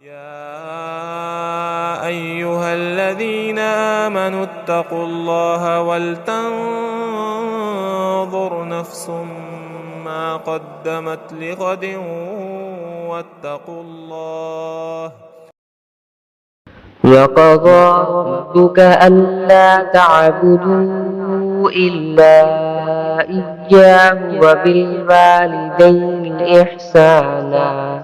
يا أيها الذين آمنوا اتقوا الله ولتنظر نفس ما قدمت لغد واتقوا الله. وقضى ربك ألا تعبدوا إلا إياه وبالوالدين إحسانا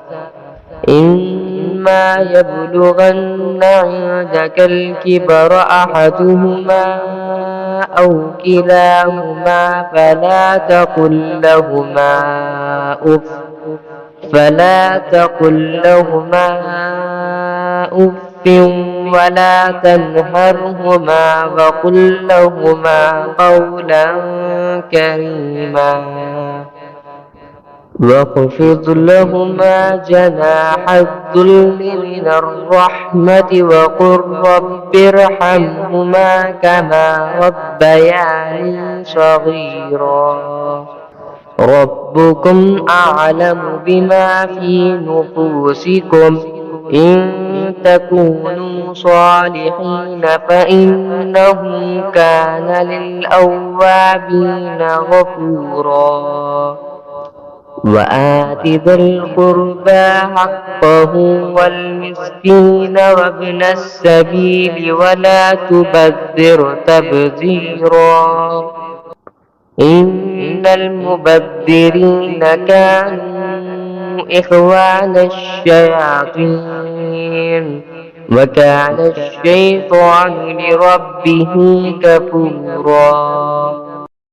إما يبلغن عندك الكبر أحدهما أو كلاهما فلا تقل لهما أف ولا تنهرهما وقل لهما قولا كريما واخفض لهما جناح الذل من الرحمة وقل رب ارحمهما كما ربياني صغيرا. ربكم أعلم بما في نفوسكم إن تكونوا صالحين فإنه كان للأوابين غفورا. وآت ذا القربى حقه والمسكين وابن السبيل ولا تبذر تبذيرا إن المبذرين كانوا إخوان الشياطين وكان الشيطان لربه كفورا.